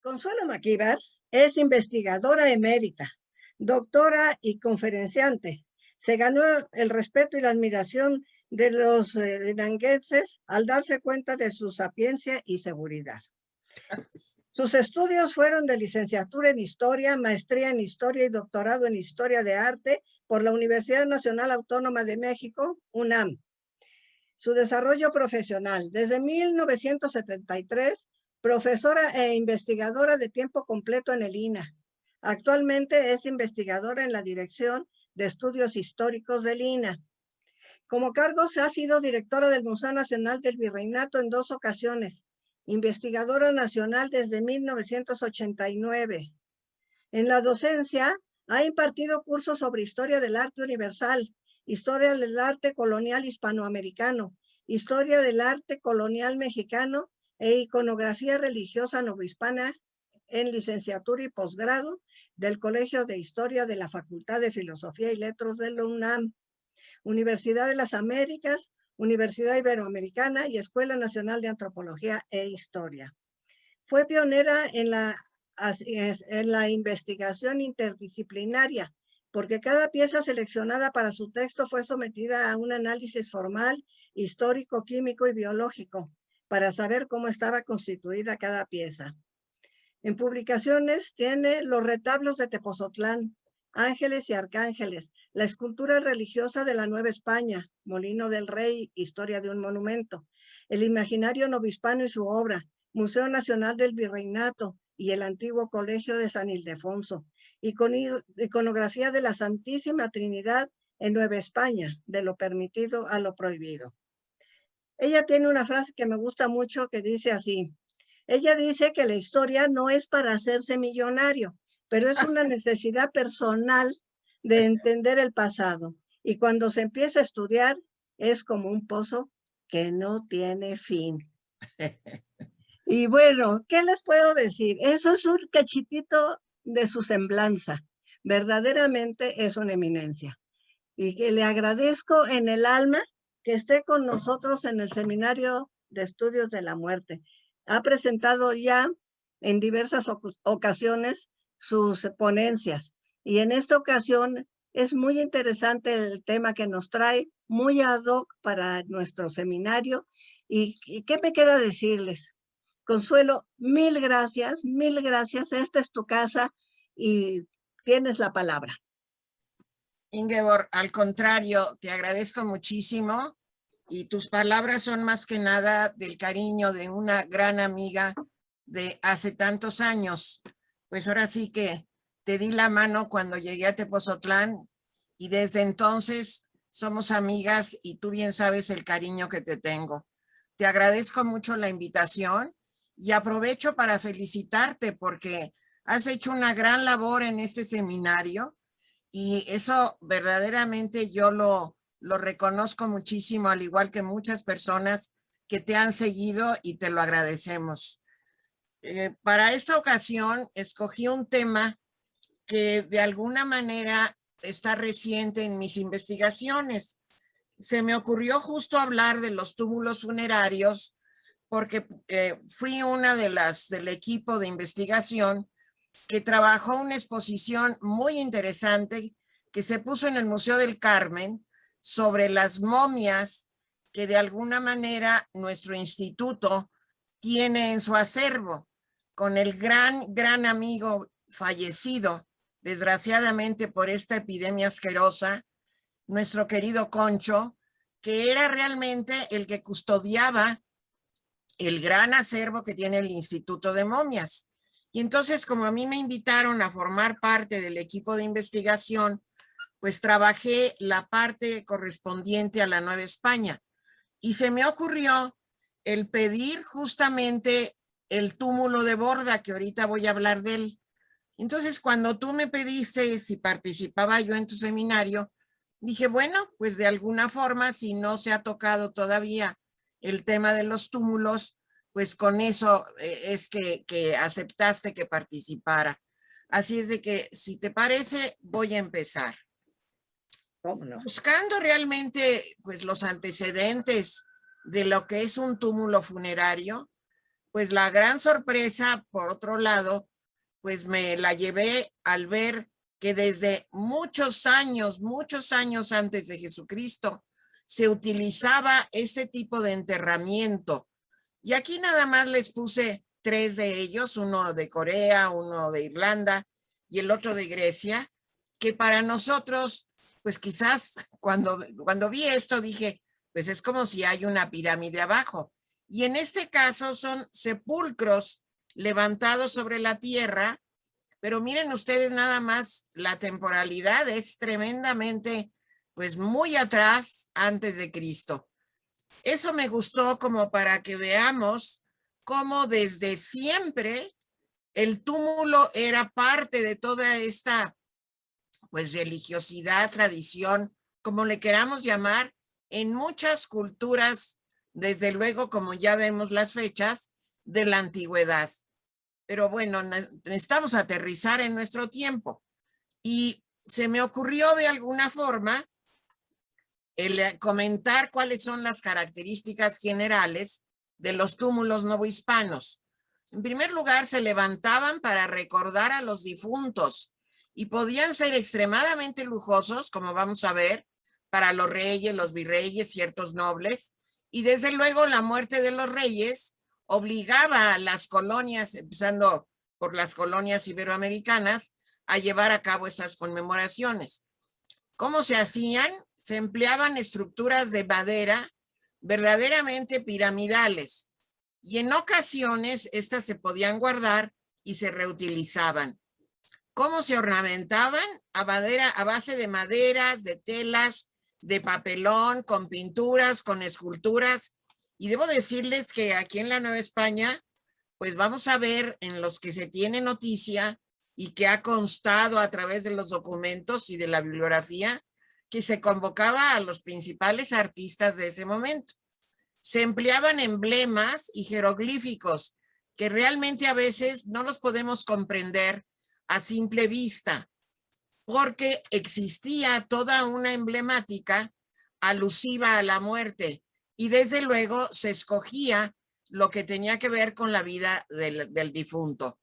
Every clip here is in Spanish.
Consuelo McKeever es investigadora emérita, doctora y conferenciante. Se ganó el respeto y la admiración de los linanguenses al darse cuenta de su sapiencia y seguridad. Sus estudios fueron de licenciatura en Historia, maestría en Historia y doctorado en Historia de Arte por la Universidad Nacional Autónoma de México, UNAM. Su desarrollo profesional, desde 1973, profesora e investigadora de tiempo completo en el INAH. Actualmente es investigadora en la Dirección de Estudios Históricos del INAH. Como cargos ha sido directora del Museo Nacional del Virreinato en 2 ocasiones, investigadora nacional desde 1989. En la docencia ha impartido cursos sobre historia del arte universal, historia del arte colonial hispanoamericano, historia del arte colonial mexicano e iconografía religiosa novohispana en licenciatura y posgrado del Colegio de Historia de la Facultad de Filosofía y Letras de la UNAM, Universidad de las Américas, Universidad Iberoamericana y Escuela Nacional de Antropología e Historia. Fue pionera en la investigación interdisciplinaria, porque cada pieza seleccionada para su texto fue sometida a un análisis formal, histórico, químico y biológico, para saber cómo estaba constituida cada pieza. En publicaciones tiene Los retablos de Tepozotlán, Ángeles y Arcángeles, la escultura religiosa de la Nueva España, Molino del Rey, Historia de un monumento, el imaginario novohispano y su obra, Museo Nacional del Virreinato y el antiguo Colegio de San Ildefonso, iconografía de la Santísima Trinidad en Nueva España, de lo permitido a lo prohibido. Ella tiene una frase que me gusta mucho que dice así: ella dice que la historia no es para hacerse millonario, pero es una necesidad personal de entender el pasado. Y cuando se empieza a estudiar, es como un pozo que no tiene fin. Y bueno, ¿qué les puedo decir? Eso es un cachitito de su semblanza. Verdaderamente es una eminencia. Y que le agradezco en el alma que esté con nosotros en el Seminario de Estudios de la Muerte. Ha presentado ya en diversas ocasiones sus ponencias y en esta ocasión es muy interesante el tema que nos trae, muy ad hoc para nuestro seminario. ¿Y qué me queda decirles? Consuelo, mil gracias, esta es tu casa y tienes la palabra. Ingeborg, al contrario, te agradezco muchísimo y tus palabras son más que nada del cariño de una gran amiga de hace tantos años. Pues ahora sí que te di la mano cuando llegué a Tepozotlán y desde entonces somos amigas y tú bien sabes el cariño que te tengo. Te agradezco mucho la invitación y aprovecho para felicitarte porque has hecho una gran labor en este seminario. Y eso verdaderamente yo lo reconozco muchísimo, al igual que muchas personas que te han seguido y te lo agradecemos. Para esta ocasión escogí un tema que de alguna manera está reciente en mis investigaciones. Se me ocurrió justo hablar de los túmulos funerarios porque fui una de las del equipo de investigación que trabajó una exposición muy interesante que se puso en el Museo del Carmen sobre las momias que de alguna manera nuestro instituto tiene en su acervo, con el gran amigo fallecido, desgraciadamente por esta epidemia asquerosa, nuestro querido Concho, que era realmente el que custodiaba el gran acervo que tiene el Instituto de Momias. Y entonces, como a mí me invitaron a formar parte del equipo de investigación, pues trabajé la parte correspondiente a la Nueva España. Y se me ocurrió el pedir justamente el túmulo de Borda, que ahorita voy a hablar de él. Entonces, cuando tú me pediste si participaba yo en tu seminario, dije, bueno, pues de alguna forma, si no se ha tocado todavía el tema de los túmulos, pues con eso es que aceptaste que participara. Así es de que, si te parece, voy a empezar. ¿Cómo no? Buscando realmente pues los antecedentes de lo que es un túmulo funerario, pues la gran sorpresa, por otro lado, pues me la llevé al ver que desde muchos años antes de Jesucristo, se utilizaba este tipo de enterramiento. Y aquí nada más les puse 3 de ellos, uno de Corea, uno de Irlanda y el otro de Grecia, que para nosotros, pues quizás cuando vi esto dije, pues es como si hay una pirámide abajo. Y en este caso son sepulcros levantados sobre la tierra, pero miren ustedes nada más, la temporalidad es tremendamente, pues muy atrás, antes de Cristo. Eso me gustó como para que veamos cómo desde siempre el túmulo era parte de toda esta, pues, religiosidad, tradición, como le queramos llamar, en muchas culturas, desde luego, como ya vemos las fechas, de la antigüedad. Pero bueno, necesitamos aterrizar en nuestro tiempo. Y se me ocurrió de alguna forma el comentar cuáles son las características generales de los túmulos novohispanos. En primer lugar, se levantaban para recordar a los difuntos y podían ser extremadamente lujosos, como vamos a ver, para los reyes, los virreyes, ciertos nobles. Y desde luego la muerte de los reyes obligaba a las colonias, empezando por las colonias iberoamericanas, a llevar a cabo estas conmemoraciones. ¿Cómo se hacían? Se empleaban estructuras de madera verdaderamente piramidales y en ocasiones estas se podían guardar y se reutilizaban. ¿Cómo se ornamentaban? A base de maderas, de telas, de papelón, con pinturas, con esculturas. Y debo decirles que aquí en la Nueva España, pues vamos a ver en los que se tiene noticia y que ha constado a través de los documentos y de la bibliografía, que se convocaba a los principales artistas de ese momento. Se empleaban emblemas y jeroglíficos que realmente a veces no los podemos comprender a simple vista, porque existía toda una emblemática alusiva a la muerte y desde luego se escogía lo que tenía que ver con la vida del difunto.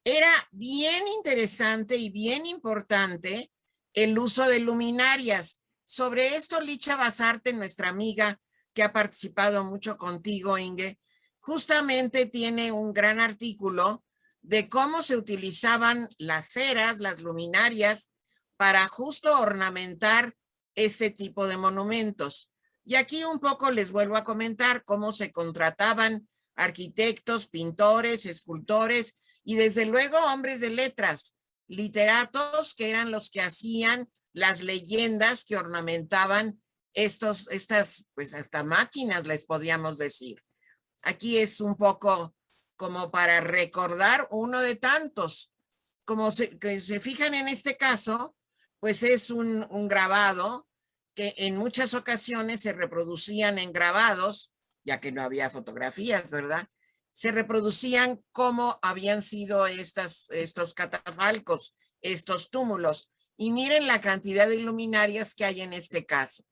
Era bien interesante y bien importante el uso de luminarias. Sobre esto, Licha Basarte, nuestra amiga que ha participado mucho contigo, Inge, justamente tiene un gran artículo de cómo se utilizaban las ceras, las luminarias, para justo ornamentar este tipo de monumentos. Y aquí un poco les vuelvo a comentar cómo se contrataban arquitectos, pintores, escultores y desde luego hombres de letras, literatos que eran los que hacían las leyendas que ornamentaban estas, pues hasta máquinas les podíamos decir. Aquí es un poco como para recordar uno de tantos. Como que se fijan en este caso, pues es un grabado que en muchas ocasiones se reproducían en grabados, ya que no había fotografías, ¿verdad? Se reproducían cómo habían sido estos catafalcos, estos túmulos. Y miren la cantidad de luminarias que hay en este caso.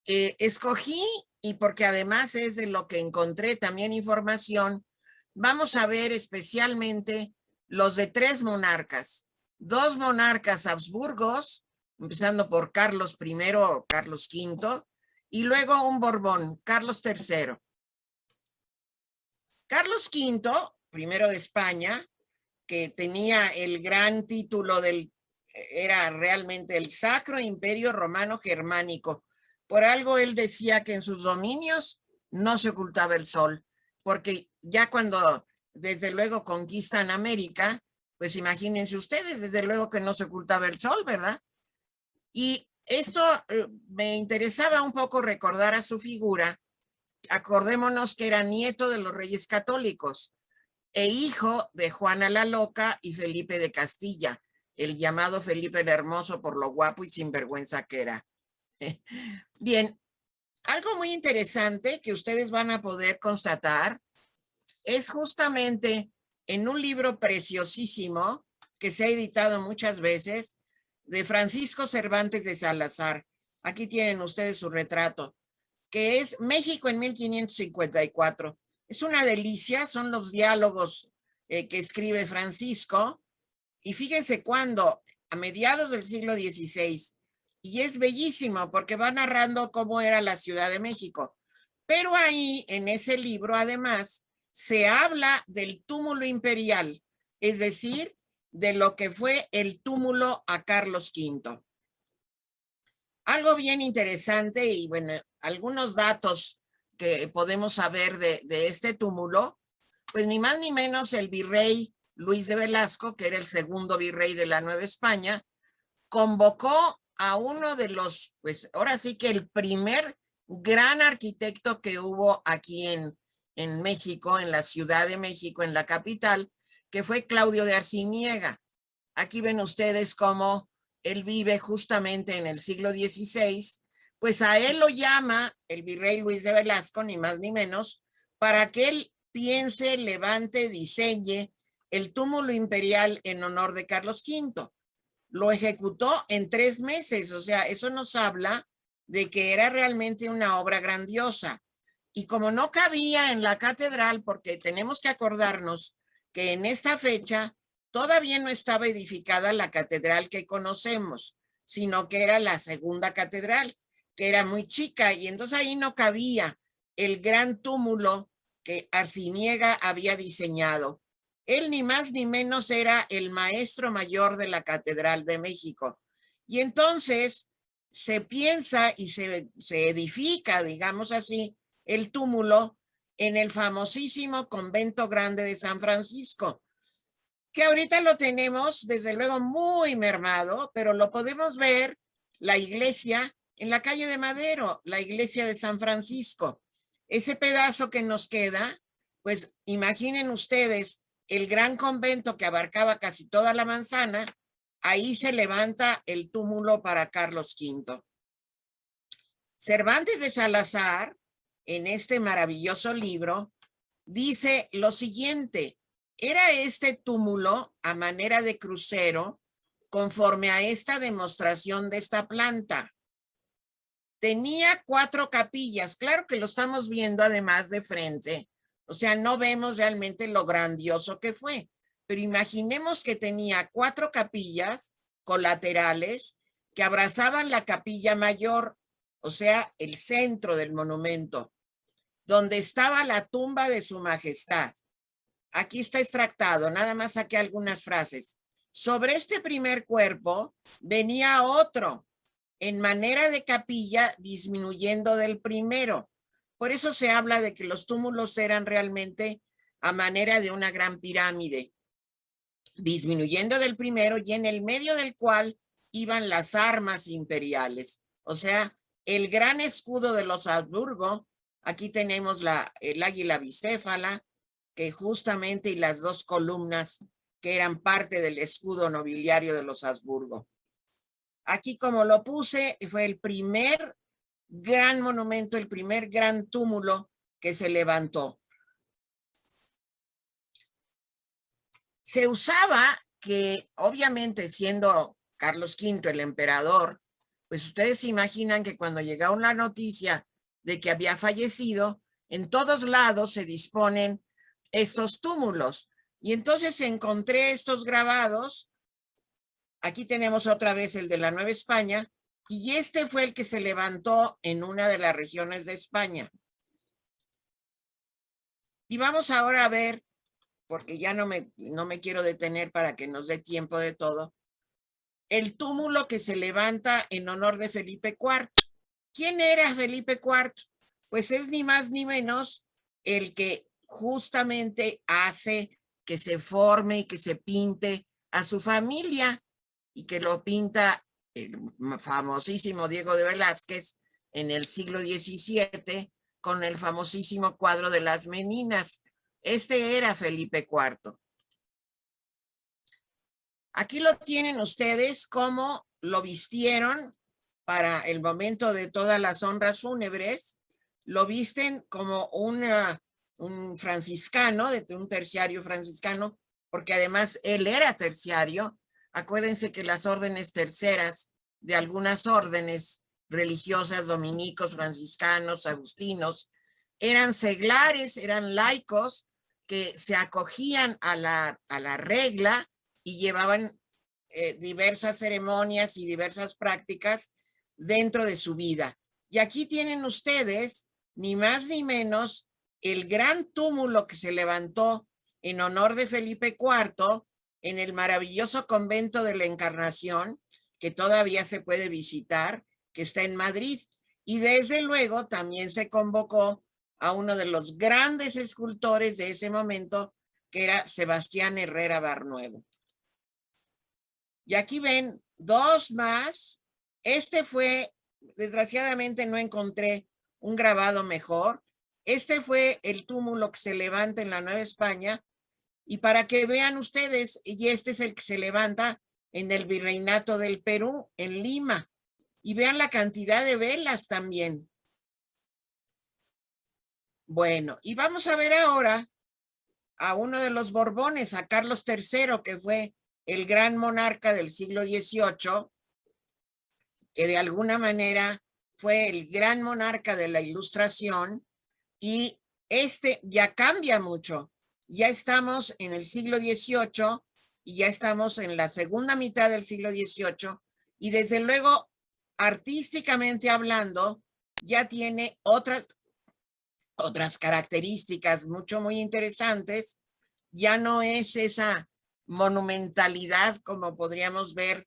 Escogí, y porque además es de lo que encontré también información, vamos a ver especialmente los de 3 monarcas. 2 monarcas Habsburgos, empezando por Carlos I o Carlos V, y luego un Borbón, Carlos III. Carlos V, primero de España, que tenía el gran título era realmente el Sacro Imperio Romano Germánico. Por algo él decía que en sus dominios no se ocultaba el sol, porque ya cuando desde luego conquistan América, pues imagínense ustedes, desde luego que no se ocultaba el sol, ¿verdad? Y esto me interesaba un poco recordar a su figura. Acordémonos que era nieto de los reyes católicos e hijo de Juana la Loca y Felipe de Castilla, el llamado Felipe el Hermoso por lo guapo y sinvergüenza que era. Bien, algo muy interesante que ustedes van a poder constatar es justamente en un libro preciosísimo que se ha editado muchas veces de Francisco Cervantes de Salazar. Aquí tienen ustedes su retrato. que es México en 1554. Es una delicia, son los diálogos que escribe Francisco, y fíjense cuándo, a mediados del siglo XVI, y es bellísimo porque va narrando cómo era la Ciudad de México. Pero ahí, en ese libro, además, se habla del túmulo imperial, es decir, de lo que fue el túmulo a Carlos V. Algo bien interesante y bueno, algunos datos que podemos saber de este túmulo, pues ni más ni menos el virrey Luis de Velasco, que era el segundo virrey de la Nueva España, convocó a uno de los, pues ahora sí que el primer gran arquitecto que hubo aquí en México, en la Ciudad de México, en la capital, que fue Claudio de Arciniega. Aquí ven ustedes cómo él vive justamente en el siglo XVI, pues a él lo llama el virrey Luis de Velasco, ni más ni menos, para que él piense, levante, diseñe el túmulo imperial en honor de Carlos V. Lo ejecutó en 3 meses, o sea, eso nos habla de que era realmente una obra grandiosa. Y como no cabía en la catedral, porque tenemos que acordarnos que en esta fecha todavía no estaba edificada la catedral que conocemos, sino que era la segunda catedral, que era muy chica, y entonces ahí no cabía el gran túmulo que Arciniega había diseñado. Él ni más ni menos era el maestro mayor de la Catedral de México. Y entonces se piensa y se edifica, digamos así, el túmulo en el famosísimo convento grande de San Francisco, que ahorita lo tenemos desde luego muy mermado, pero lo podemos ver, la iglesia en la calle de Madero, la iglesia de San Francisco. Ese pedazo que nos queda, pues imaginen ustedes el gran convento que abarcaba casi toda la manzana, ahí se levanta el túmulo para Carlos V. Cervantes de Salazar, en este maravilloso libro, dice lo siguiente: era este túmulo a manera de crucero conforme a esta demostración de esta planta. Tenía 4 capillas, claro que lo estamos viendo además de frente, o sea, no vemos realmente lo grandioso que fue, pero imaginemos que tenía 4 capillas colaterales que abrazaban la capilla mayor, o sea, el centro del monumento, donde estaba la tumba de su majestad. Aquí está extractado, nada más saqué algunas frases. Sobre este primer cuerpo venía otro, en manera de capilla, disminuyendo del primero. Por eso se habla de que los túmulos eran realmente a manera de una gran pirámide, disminuyendo del primero y en el medio del cual iban las armas imperiales. O sea, el gran escudo de los Habsburgo, aquí tenemos el águila bicéfala, que justamente, y las 2 columnas que eran parte del escudo nobiliario de los Habsburgo. Aquí, como lo puse, fue el primer gran monumento, el primer gran túmulo que se levantó. Se usaba que, obviamente, siendo Carlos V el emperador, pues ustedes se imaginan que cuando llegaba una noticia de que había fallecido, en todos lados se disponen estos túmulos. Y entonces encontré estos grabados. Aquí tenemos otra vez el de la Nueva España, y este fue el que se levantó en una de las regiones de España. Y vamos ahora a ver, porque ya no me quiero detener para que nos dé tiempo de todo, el túmulo que se levanta en honor de Felipe IV. ¿Quién era Felipe IV? Pues es ni más ni menos el que justamente hace que se forme y que se pinte a su familia, y que lo pinta el famosísimo Diego de Velázquez en el siglo XVII con el famosísimo cuadro de las Meninas. Este era Felipe IV. Aquí lo tienen ustedes cómo lo vistieron para el momento de todas las honras fúnebres. Lo visten como un franciscano, un terciario franciscano, porque además él era terciario. Acuérdense que las órdenes terceras de algunas órdenes religiosas, dominicos, franciscanos, agustinos, eran seglares, eran laicos que se acogían a la regla y llevaban diversas ceremonias y diversas prácticas dentro de su vida. Y aquí tienen ustedes, ni más ni menos, el gran túmulo que se levantó en honor de Felipe IV en el maravilloso convento de la Encarnación, que todavía se puede visitar, que está en Madrid. Y desde luego también se convocó a uno de los grandes escultores de ese momento, que era Sebastián Herrera Barnuevo. Y aquí ven dos más. Este fue, desgraciadamente no encontré un grabado mejor. Este fue el túmulo que se levanta en la Nueva España. Y para que vean ustedes, y este es el que se levanta en el Virreinato del Perú, en Lima. Y vean la cantidad de velas también. Bueno, y vamos a ver ahora a uno de los Borbones, a Carlos III, que fue el gran monarca del siglo XVIII, que de alguna manera fue el gran monarca de la Ilustración, y este ya cambia mucho. Ya estamos en el siglo XVIII y ya estamos en la segunda mitad del siglo XVIII, y desde luego, artísticamente hablando, ya tiene otras características muy interesantes. Ya no es esa monumentalidad como podríamos ver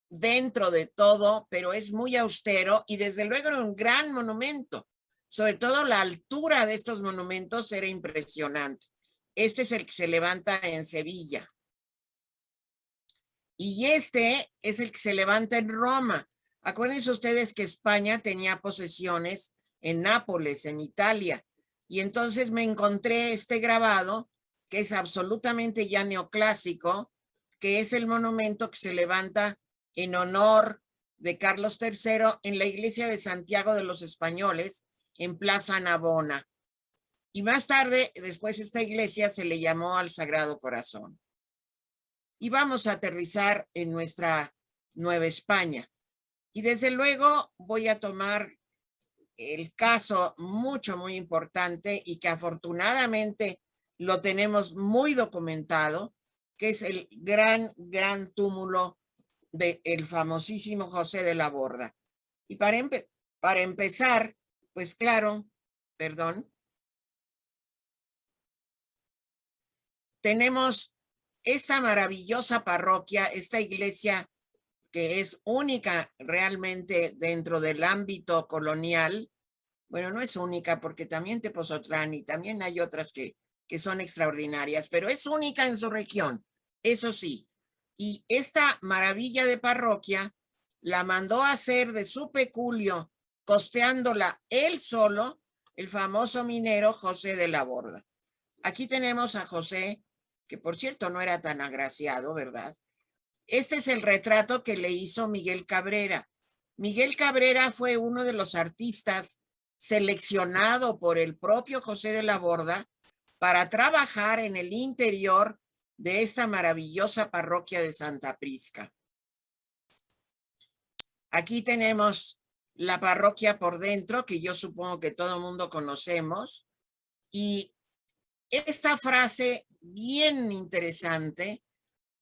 dentro de todo, pero es muy austero y desde luego era un gran monumento. Sobre todo la altura de estos monumentos era impresionante. Este es el que se levanta en Sevilla. Y este es el que se levanta en Roma. Acuérdense ustedes que España tenía posesiones en Nápoles, en Italia. Y entonces me encontré este grabado, que es absolutamente ya neoclásico, que es el monumento que se levanta en honor de Carlos III en la iglesia de Santiago de los Españoles, en Plaza Navona. Y más tarde, después esta iglesia se le llamó al Sagrado Corazón. Y vamos a aterrizar en nuestra Nueva España. Y desde luego voy a tomar el caso muy importante y que afortunadamente lo tenemos muy documentado, que es el gran túmulo del famosísimo José de la Borda. Y para empezar, pues claro, tenemos esta maravillosa parroquia, esta iglesia que es única realmente dentro del ámbito colonial. Bueno, no es única porque también Tepoztlán y también hay otras que son extraordinarias, pero es única en su región, eso sí. Y esta maravilla de parroquia la mandó a hacer de su peculio, costeándola él solo, el famoso minero José de la Borda. Aquí tenemos a José, que por cierto no era tan agraciado, ¿verdad? Este es el retrato que le hizo Miguel Cabrera. Miguel Cabrera fue uno de los artistas seleccionado por el propio José de la Borda para trabajar en el interior de esta maravillosa parroquia de Santa Prisca. Aquí tenemos la parroquia por dentro, que yo supongo que todo el mundo conocemos, y esta frase bien interesante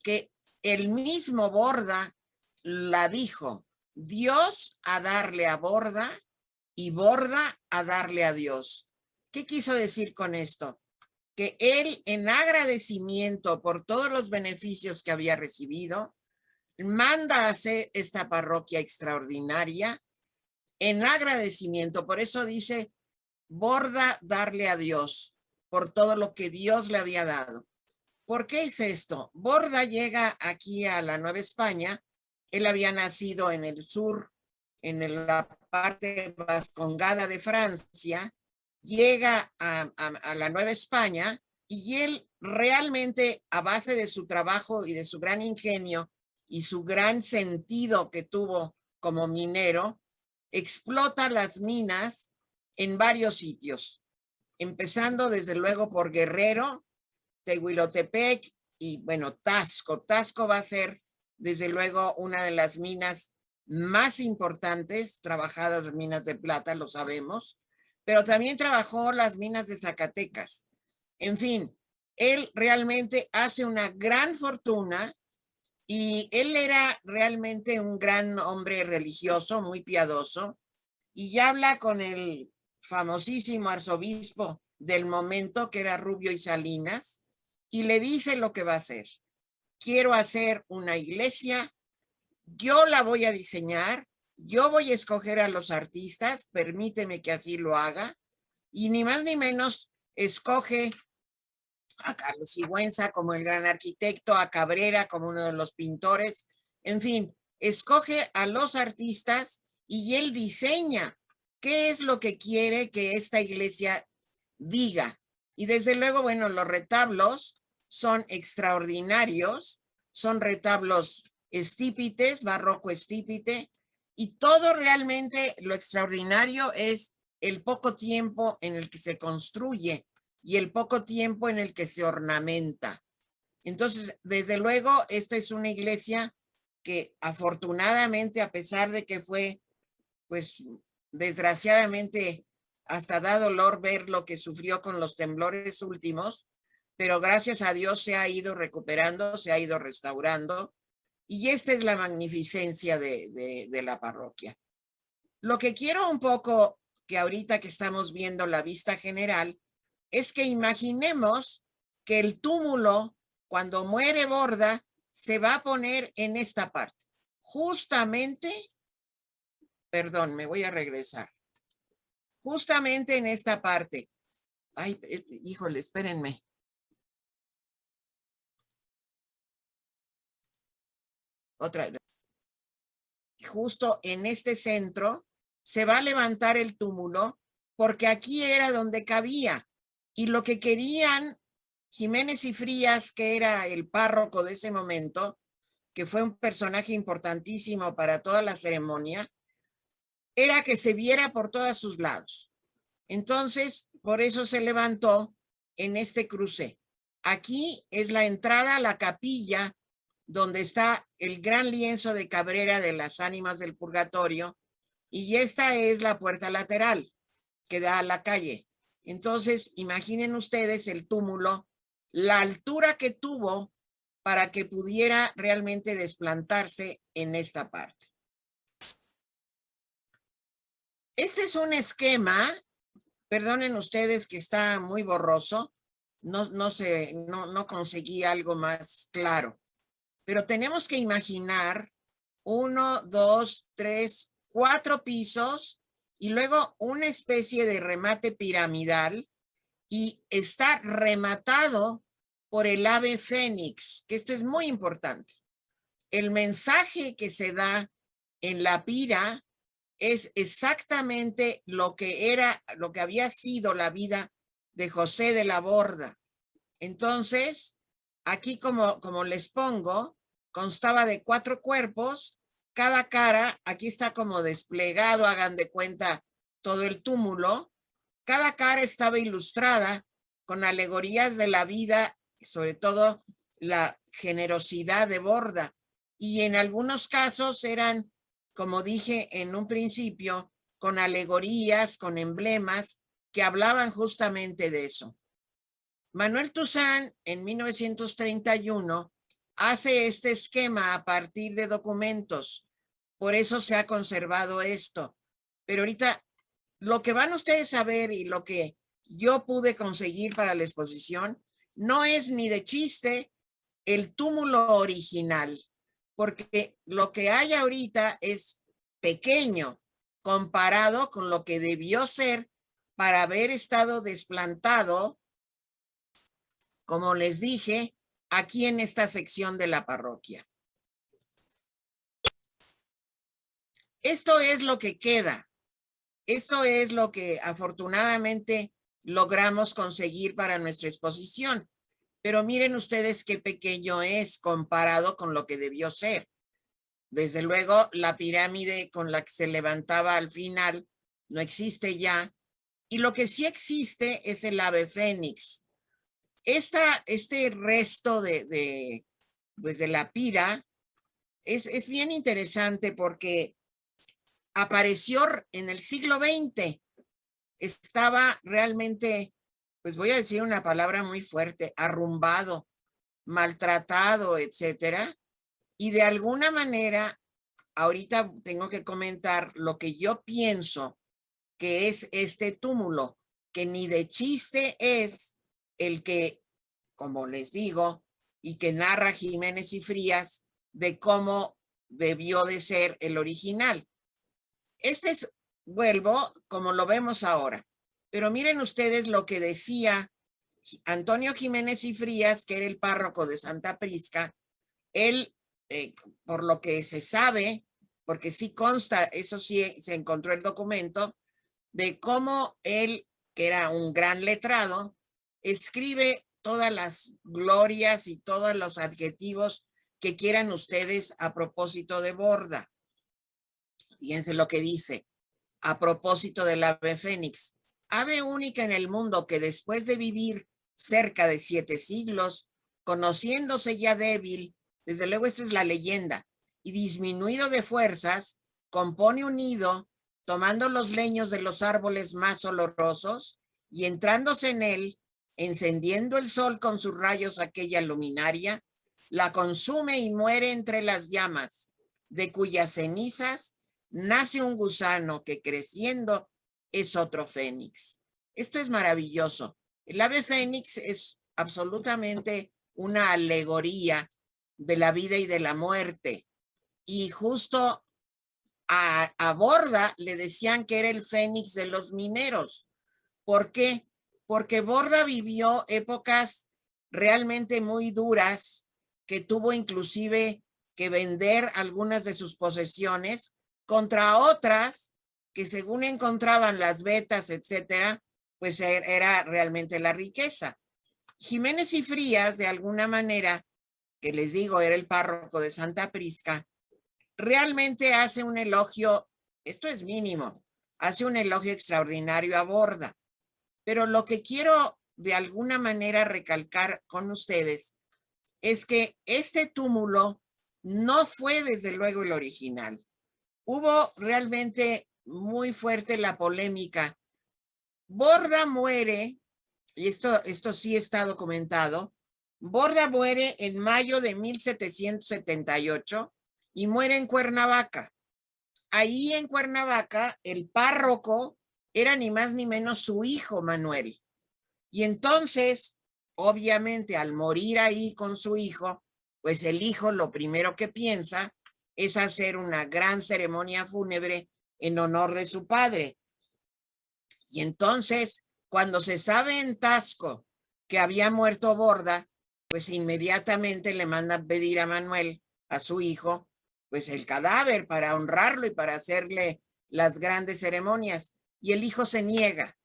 que el mismo Borda la dijo: Dios a darle a Borda y Borda a darle a Dios. ¿Qué quiso decir con esto? Que él, en agradecimiento por todos los beneficios que había recibido, manda a hacer esta parroquia extraordinaria en agradecimiento. Por eso dice: Borda darle a Dios por todo lo que Dios le había dado. ¿Por qué es esto? Borda llega aquí a la Nueva España. Él había nacido en el sur, en la parte vascongada de Francia. Llega a la Nueva España y él realmente, a base de su trabajo y de su gran ingenio y su gran sentido que tuvo como minero, explota las minas en varios sitios, empezando desde luego por Guerrero, Tehuilotepec y bueno, Tasco. Tasco va a ser desde luego una de las minas más importantes trabajadas minas de plata, lo sabemos, pero también trabajó las minas de Zacatecas. En fin, él realmente hace una gran fortuna y él era realmente un gran hombre religioso, muy piadoso, y ya habla con el famosísimo arzobispo del momento, que era Rubio y Salinas, y le dice lo que va a hacer. Quiero hacer una iglesia, yo la voy a diseñar, yo voy a escoger a los artistas, permíteme que así lo haga, y ni más ni menos escoge a Carlos Sigüenza como el gran arquitecto, a Cabrera como uno de los pintores, en fin, escoge a los artistas y él diseña qué es lo que quiere que esta iglesia diga. Y desde luego, bueno, los retablos son extraordinarios, son retablos estípites, barroco estípite, y todo realmente lo extraordinario es el poco tiempo en el que se construye y el poco tiempo en el que se ornamenta. Entonces, desde luego, esta es una iglesia que afortunadamente, a pesar de que fue, pues, desgraciadamente, hasta da dolor ver lo que sufrió con los temblores últimos, pero gracias a Dios se ha ido recuperando, se ha ido restaurando, y esta es la magnificencia de la parroquia. Lo que quiero un poco, que ahorita que estamos viendo la vista general, es que imaginemos que el túmulo, cuando muere Borda, se va a poner en esta parte. Justamente, perdón, me voy a regresar. Justamente en esta parte. Ay, híjole, espérenme. Otra vez. Justo en este centro se va a levantar el túmulo porque aquí era donde cabía. Y lo que querían Jiménez y Frías, que era el párroco de ese momento, que fue un personaje importantísimo para toda la ceremonia, era que se viera por todos sus lados. Entonces, por eso se levantó en este crucé. Aquí es la entrada a la capilla donde está el gran lienzo de Cabrera de las ánimas del purgatorio, y esta es la puerta lateral que da a la calle. Entonces, imaginen ustedes el túmulo, la altura que tuvo para que pudiera realmente desplantarse en esta parte. Este es un esquema, perdonen ustedes que está muy borroso, no conseguí algo más claro, pero tenemos que imaginar 1, 2, 3, 4 pisos y luego una especie de remate piramidal, y está rematado por el ave fénix, que esto es muy importante. El mensaje que se da en la pira es exactamente lo que había sido la vida de José de la Borda. Entonces, aquí como les pongo, constaba de 4 cuerpos, cada cara, aquí está como desplegado, hagan de cuenta todo el túmulo, cada cara estaba ilustrada con alegorías de la vida, sobre todo la generosidad de Borda, y en algunos casos eran, como dije en un principio, con alegorías, con emblemas que hablaban justamente de eso. Manuel Toussaint en 1931 hace este esquema a partir de documentos, por eso se ha conservado esto. Pero ahorita lo que van ustedes a ver y lo que yo pude conseguir para la exposición no es ni de chiste el túmulo original, porque lo que hay ahorita es pequeño comparado con lo que debió ser para haber estado desplantado, como les dije, aquí en esta sección de la parroquia. Esto es lo que queda. Esto es lo que afortunadamente logramos conseguir para nuestra exposición. Pero miren ustedes qué pequeño es comparado con lo que debió ser. Desde luego, la pirámide con la que se levantaba al final no existe ya. Y lo que sí existe es el ave fénix. Este resto de la pira es bien interesante porque apareció en el siglo XX. Estaba realmente, pues voy a decir una palabra muy fuerte, arrumbado, maltratado, etcétera. Y de alguna manera, ahorita tengo que comentar lo que yo pienso que es este túmulo, que ni de chiste es el que, como les digo, y que narra Jiménez y Frías de cómo debió de ser el original. Este es, vuelvo, como lo vemos ahora. Pero miren ustedes lo que decía Antonio Jiménez y Frías, que era el párroco de Santa Prisca. Él, por lo que se sabe, porque sí consta, eso sí se encontró el documento, de cómo él, que era un gran letrado, escribe todas las glorias y todos los adjetivos que quieran ustedes a propósito de Borda. Fíjense lo que dice a propósito del ave fénix. Ave única en el mundo que después de vivir cerca de 7 siglos, conociéndose ya débil, desde luego esta es la leyenda, y disminuido de fuerzas, compone un nido, tomando los leños de los árboles más olorosos y entrándose en él, encendiendo el sol con sus rayos aquella luminaria, la consume y muere entre las llamas, de cuyas cenizas nace un gusano que creciendo es otro fénix. Esto es maravilloso. El ave fénix es absolutamente una alegoría de la vida y de la muerte. Y justo a Borda le decían que era el fénix de los mineros. ¿Por qué? Porque Borda vivió épocas realmente muy duras, que tuvo inclusive que vender algunas de sus posesiones contra otras que según encontraban las vetas, etcétera, pues era realmente la riqueza. Jiménez y Frías, de alguna manera, que les digo, era el párroco de Santa Prisca, realmente hace un elogio, esto es mínimo, hace un elogio extraordinario a Borda. Pero lo que quiero de alguna manera recalcar con ustedes es que este túmulo no fue desde luego el original. Hubo realmente muy fuerte la polémica. Borda muere, y esto sí está documentado, Borda muere en mayo de 1778 y muere en Cuernavaca. Ahí en Cuernavaca, el párroco era ni más ni menos su hijo Manuel. Y entonces, obviamente, al morir ahí con su hijo, pues el hijo lo primero que piensa es hacer una gran ceremonia fúnebre en honor de su padre. Y entonces, cuando se sabe en Taxco que había muerto Borda, pues inmediatamente le mandan pedir a Manuel, a su hijo, pues el cadáver para honrarlo y para hacerle las grandes ceremonias. Y el hijo se niega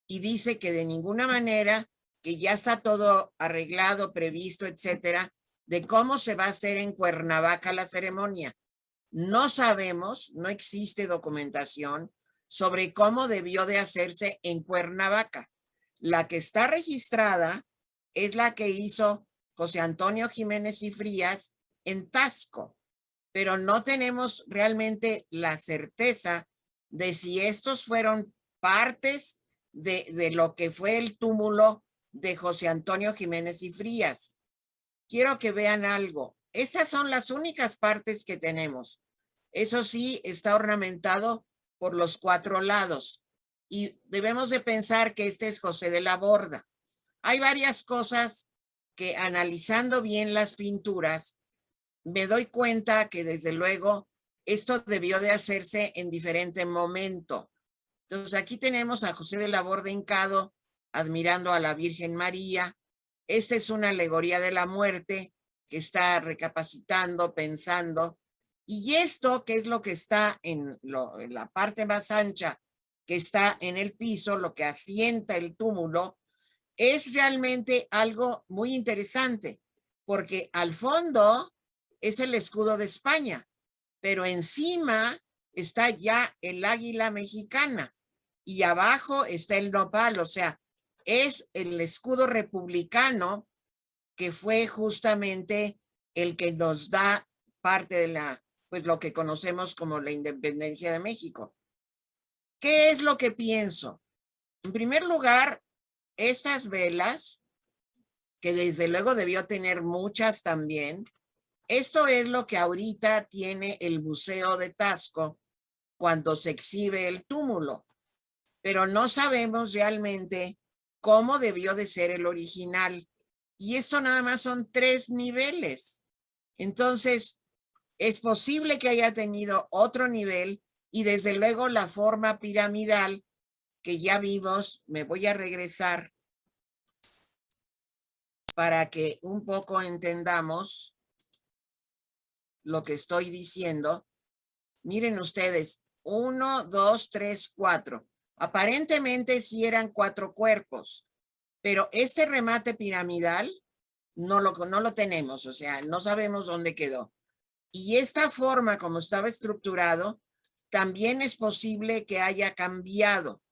y dice que de ninguna manera, que ya está todo arreglado, previsto, etcétera, de cómo se va a hacer en Cuernavaca la ceremonia. No sabemos, no existe documentación sobre cómo debió de hacerse en Cuernavaca. La que está registrada es la que hizo José Antonio Jiménez y Frías en Taxco, pero no tenemos realmente la certeza de si estos fueron partes de lo que fue el túmulo de José Antonio Jiménez y Frías. Quiero que vean algo. Estas son las únicas partes que tenemos. Eso sí, está ornamentado por los 4 lados. Y debemos de pensar que este es José de la Borda. Hay varias cosas que analizando bien las pinturas, me doy cuenta que desde luego esto debió de hacerse en diferente momento. Entonces aquí tenemos a José de la Borda hincado, admirando a la Virgen María. Esta es una alegoría de la muerte que está recapacitando, pensando. Y esto, que es lo que está en la parte más ancha, que está en el piso, lo que asienta el túmulo, es realmente algo muy interesante, porque al fondo es el escudo de España, pero encima está ya el águila mexicana y abajo está el nopal, o sea, es el escudo republicano que fue justamente el que nos da parte de la pues lo que conocemos como la independencia de México. ¿Qué es lo que pienso? En primer lugar, estas velas, que desde luego debió tener muchas también, esto es lo que ahorita tiene el Museo de Taxco cuando se exhibe el túmulo, pero no sabemos realmente cómo debió de ser el original. Y esto nada más son 3 niveles. Entonces, es posible que haya tenido otro nivel y desde luego la forma piramidal que ya vimos. Me voy a regresar para que un poco entendamos lo que estoy diciendo. Miren ustedes, 1, 2, 3, 4. Aparentemente sí eran 4 cuerpos, pero este remate piramidal no lo tenemos, o sea, no sabemos dónde quedó. Y esta forma como estaba estructurado, también es posible que haya cambiado.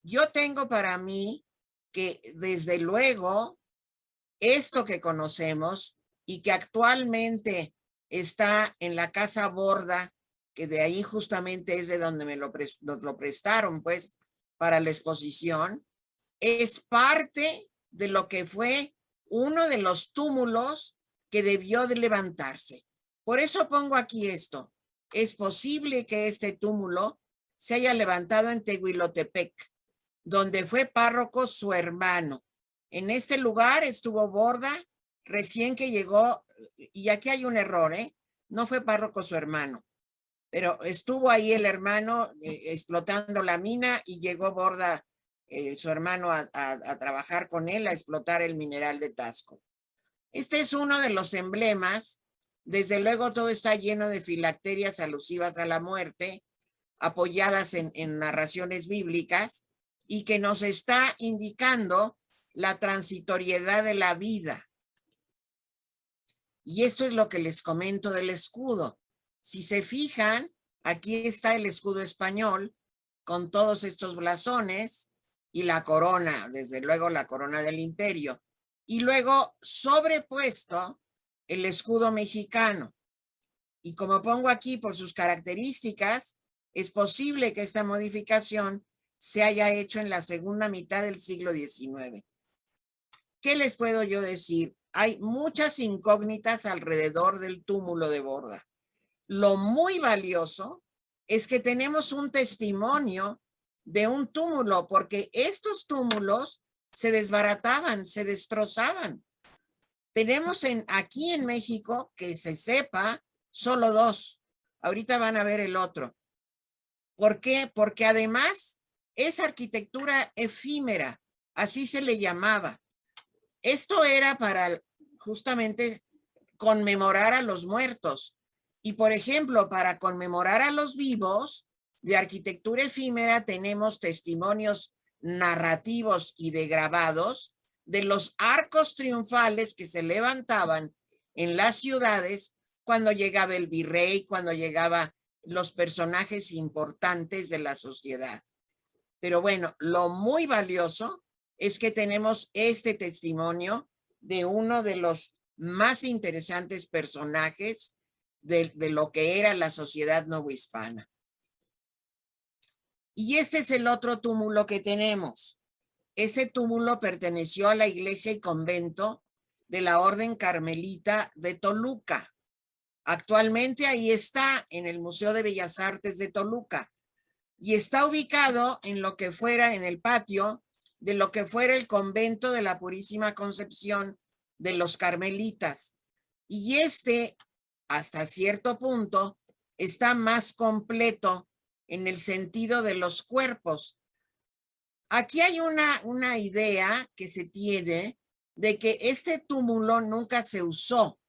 Yo tengo para mí que desde luego esto que conocemos y que actualmente está en la Casa Borda, que de ahí justamente es de donde nos lo prestaron, pues, para la exposición, es parte de lo que fue uno de los túmulos que debió de levantarse. Por eso pongo aquí esto. Es posible que este túmulo se haya levantado en Tehuilotepec, donde fue párroco su hermano. En este lugar estuvo Borda recién que llegó, y aquí hay un error, no fue párroco su hermano, pero estuvo ahí el hermano explotando la mina y llegó Borda, su hermano, a trabajar con él, a explotar el mineral de Taxco. Este es uno de los emblemas. Desde luego todo está lleno de filacterias alusivas a la muerte, apoyadas en narraciones bíblicas, y que nos está indicando la transitoriedad de la vida. Y esto es lo que les comento del escudo. Si se fijan, aquí está el escudo español con todos estos blasones y la corona, desde luego la corona del imperio. Y luego sobrepuesto el escudo mexicano. Y como pongo aquí por sus características, es posible que esta modificación se haya hecho en la segunda mitad del siglo XIX. ¿Qué les puedo yo decir? Hay muchas incógnitas alrededor del túmulo de Borda. Lo muy valioso es que tenemos un testimonio de un túmulo, porque estos túmulos se desbarataban, se destrozaban. Tenemos aquí en México, que se sepa, solo 2. Ahorita van a ver el otro. ¿Por qué? Porque además es arquitectura efímera, así se le llamaba. Esto era para justamente conmemorar a los muertos. Y por ejemplo, para conmemorar a los vivos, de arquitectura efímera tenemos testimonios narrativos y de grabados de los arcos triunfales que se levantaban en las ciudades cuando llegaba el virrey, cuando llegaban los personajes importantes de la sociedad. Pero bueno, lo muy valioso es que tenemos este testimonio de uno de los más interesantes personajes de lo que era la sociedad novohispana. Y este es el otro túmulo que tenemos. Este túmulo perteneció a la iglesia y convento de la Orden Carmelita de Toluca. Actualmente ahí está en el Museo de Bellas Artes de Toluca y está ubicado en lo que fuera, en el patio de lo que fuera el convento de la Purísima Concepción de los Carmelitas. Y hasta cierto punto, está más completo en el sentido de los cuerpos. Aquí hay una idea que se tiene de que este túmulo nunca se usó.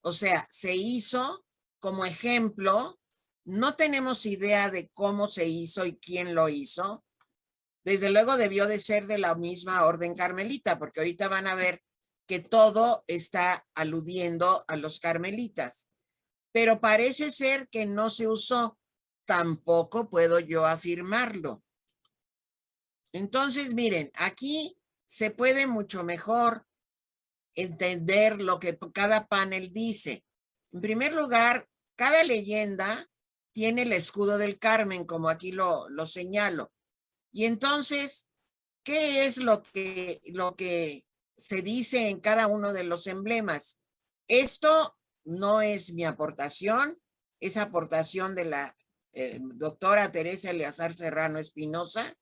O sea, se hizo como ejemplo. No tenemos idea de cómo se hizo y quién lo hizo. Desde luego debió de ser de la misma orden carmelita, porque ahorita van a ver que todo está aludiendo a los carmelitas. Pero parece ser que no se usó. Tampoco puedo yo afirmarlo. Entonces, miren, aquí se puede mucho mejor entender lo que cada panel dice. En primer lugar, cada leyenda tiene el escudo del Carmen, como aquí lo señalo. Y entonces, ¿qué es lo que se dice en cada uno de los emblemas? Esto no es mi aportación, es aportación de la doctora Teresa Eleazar Serrano Espinosa,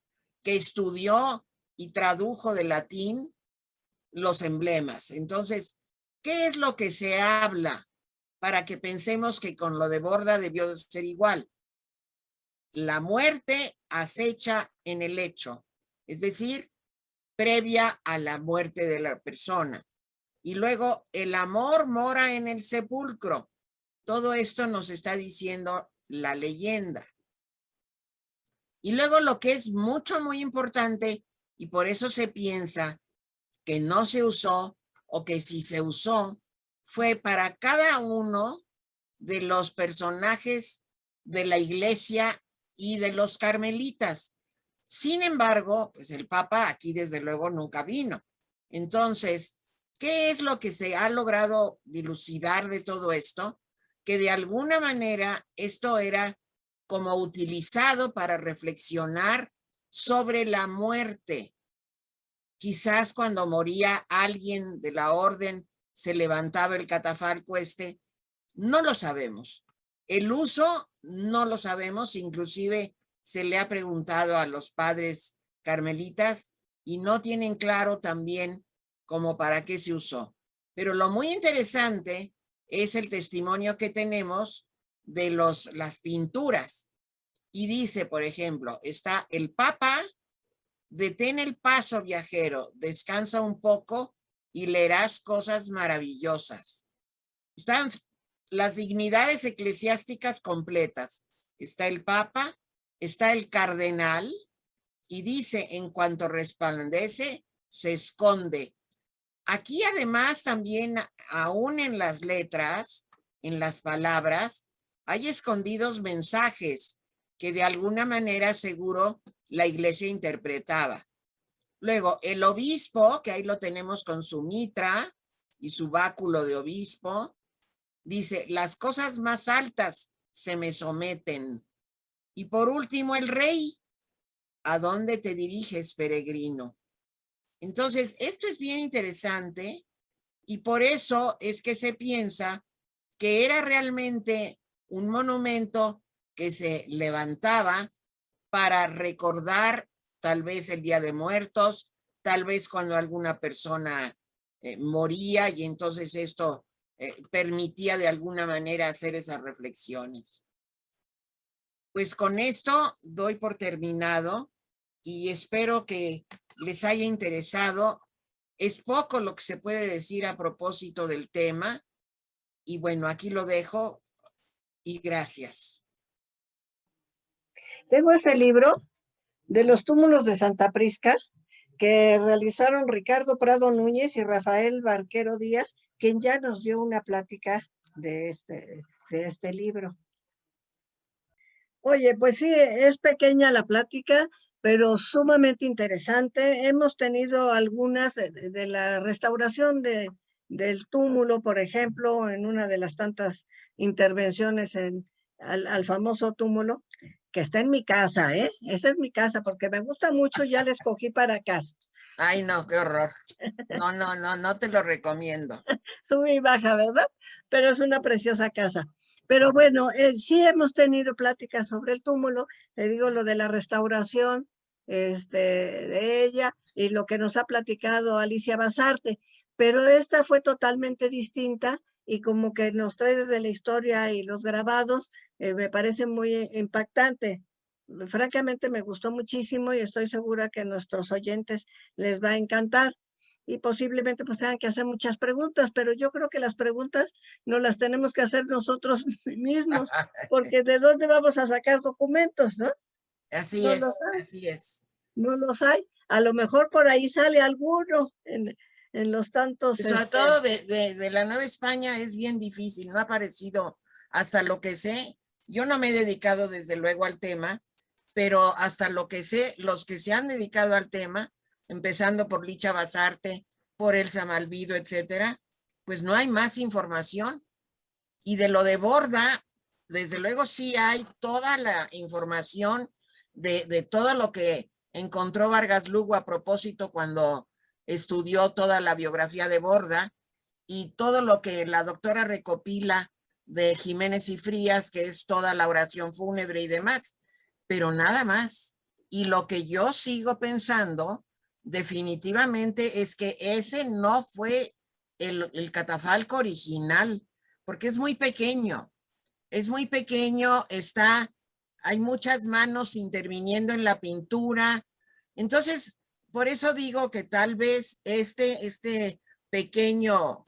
que estudió y tradujo de latín los emblemas. Entonces, ¿qué es lo que se habla para que pensemos que con lo de Borda debió de ser igual? La muerte acecha en el hecho, es decir, previa a la muerte de la persona. Y luego el amor mora en el sepulcro. Todo esto nos está diciendo la leyenda. Y luego lo que es muy importante, y por eso se piensa que no se usó, o que si se usó, fue para cada uno de los personajes de la iglesia y de los carmelitas. Sin embargo, pues el Papa aquí desde luego nunca vino. Entonces, ¿qué es lo que se ha logrado dilucidar de todo esto? Que de alguna manera esto era como utilizado para reflexionar sobre la muerte. Quizás cuando moría alguien de la orden se levantaba el catafalco no lo sabemos. El uso no lo sabemos, inclusive se le ha preguntado a los padres carmelitas y no tienen claro también como para qué se usó. Pero lo muy interesante es el testimonio que tenemos de las pinturas. Y dice, por ejemplo, está el Papa, detén el paso, viajero, descansa un poco y leerás cosas maravillosas. Están las dignidades eclesiásticas completas. Está el Papa, está el cardenal, y dice, en cuanto resplandece, se esconde. Aquí además también, aún en las letras, en las palabras, hay escondidos mensajes que de alguna manera seguro la iglesia interpretaba. Luego, el obispo, que ahí lo tenemos con su mitra y su báculo de obispo, dice, las cosas más altas se me someten. Y por último, el rey, ¿a dónde te diriges, peregrino? Entonces, esto es bien interesante y por eso es que se piensa que era realmente un monumento que se levantaba para recordar tal vez el Día de Muertos, tal vez cuando alguna persona moría y entonces esto permitía de alguna manera hacer esas reflexiones. Pues con esto doy por terminado y espero que les haya interesado. Es poco lo que se puede decir a propósito del tema y bueno, aquí lo dejo y gracias. Tengo ese libro de los túmulos de Santa Prisca que realizaron Ricardo Prado Núñez y Rafael Barquero Díaz, quien ya nos dio una plática de este libro. Oye, pues sí, es pequeña la plática, pero sumamente interesante. Hemos tenido algunas de la restauración del túmulo, por ejemplo, en una de las tantas intervenciones al famoso túmulo, que está en mi casa, ¿eh? Esa es mi casa, porque me gusta mucho, ya la escogí para casa. Ay, no, qué horror. No te lo recomiendo. Sube y baja, ¿verdad? Pero es una preciosa casa. Pero bueno, sí hemos tenido pláticas sobre el túmulo, te digo lo de la restauración de ella y lo que nos ha platicado Alicia Basarte, pero esta fue totalmente distinta y como que nos trae desde la historia y los grabados, me parece muy impactante. Francamente me gustó muchísimo y estoy segura que a nuestros oyentes les va a encantar y posiblemente pues tengan que hacer muchas preguntas, pero yo creo que las preguntas no las tenemos que hacer nosotros mismos, porque ¿de dónde vamos a sacar documentos, no? Así No es, los hay, así es. no los hay. A lo mejor por ahí sale alguno en los tantos... Sobre todo de la Nueva España es bien difícil, no ha aparecido hasta lo que sé. Yo no me he dedicado desde luego al tema, pero hasta lo que sé, los que se han dedicado al tema, empezando por Licha Basarte, por Elsa Malvido, etcétera, pues no hay más información. Y de lo de Borda, desde luego sí hay toda la información de todo lo que encontró Vargas Lugo a propósito cuando estudió toda la biografía de Borda y todo lo que la doctora recopila de Jiménez y Frías, que es toda la oración fúnebre y demás, pero nada más. Y lo que yo sigo pensando definitivamente es que ese no fue el catafalco original, porque es muy pequeño, hay muchas manos interviniendo en la pintura. Entonces, por eso digo que tal vez este pequeño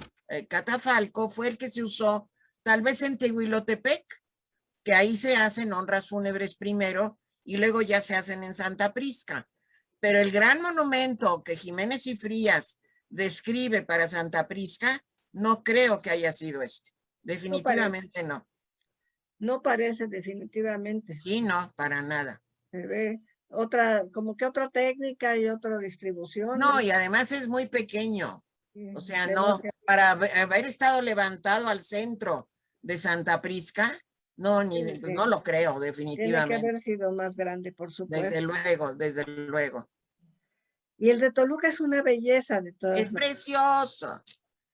catafalco fue el que se usó tal vez en Tehuilotepec, que ahí se hacen honras fúnebres primero y luego ya se hacen en Santa Prisca. Pero el gran monumento que Jiménez y Frías describe para Santa Prisca, no creo que haya sido este. Definitivamente no. No parece definitivamente. Sí, no, para nada. Se ve como que otra técnica y otra distribución. No, y además es muy pequeño. O sea, no, Demasiado. para haber estado levantado al centro de Santa Prisca, no, no lo creo, Tiene que haber definitivamente. sido más grande, por Desde supuesto. luego, desde luego. Y el de Toluca es una belleza de todas Es maneras. precioso.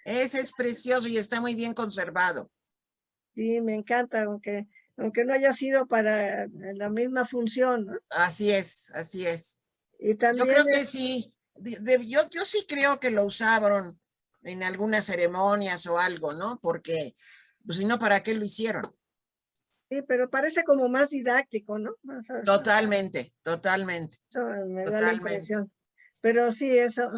Ese es precioso y está muy bien conservado. Sí, me encanta, aunque no haya sido para la misma función, ¿no? Así es, así es. Y Yo también, creo que sí. Yo sí creo que lo usaron en algunas ceremonias o algo, ¿no? Porque, pues si no, ¿para qué lo hicieron? sí, pero parece como más didáctico, ¿no? Totalmente, totalmente, Eso me da la totalmente. impresión. Pero sí,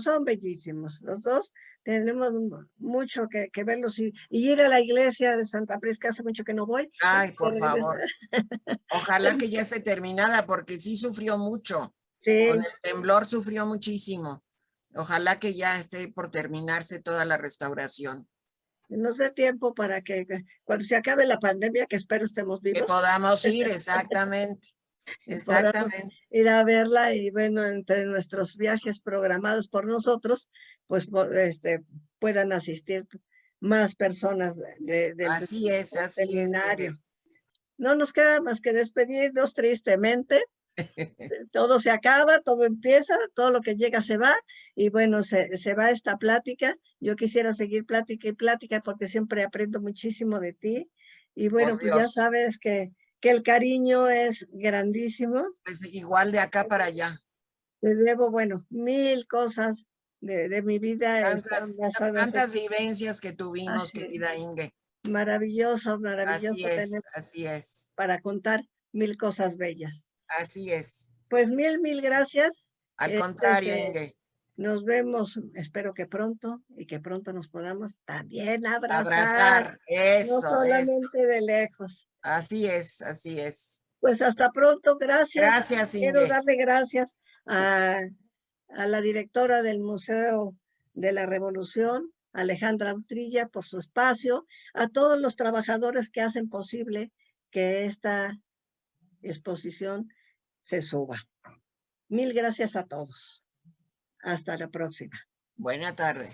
son bellísimos. Los dos tenemos mucho que verlos y ir a la iglesia de Santa Prisca, hace mucho que no voy. Ay, De por regreso. favor. Ojalá que ya esté terminada porque sí sufrió mucho. Con Sí, el temblor sufrió muchísimo. Ojalá que ya esté por terminarse toda la restauración. nos dé tiempo para que cuando se acabe la pandemia, que espero estemos Que vivos, podamos ir, exactamente, podamos exactamente. ir a verla y bueno, entre nuestros viajes programados por nosotros, pues puedan asistir más personas del Así es, seminario. Inge. No nos queda más que despedirnos tristemente. Todo se acaba, todo empieza, todo lo que llega se va y bueno, se va esta plática. Yo quisiera seguir plática y plática porque siempre aprendo muchísimo de ti y bueno, Por pues ya Dios. sabes que el cariño es grandísimo. Pues igual de acá para allá. Te debo, bueno, mil cosas de mi vida están Tantas, basadas en tantas vivencias que tuvimos, así. querida Inge. Maravilloso, Así maravilloso tener es, así es, para contar mil cosas bellas. así es. Pues mil gracias. Al contrario, Que Inge. nos vemos, espero que pronto y que pronto nos podamos también abrazar, Abrazar, no eso, es. solamente de lejos. Así es, así es. Pues hasta pronto, gracias. Gracias, Quiero Inge. darle gracias a la directora del Museo de la Revolución, Alejandra Utrilla, por su espacio, a todos los trabajadores que hacen posible que esta exposición se suba. Mil gracias a todos. Hasta la próxima. Buena tarde.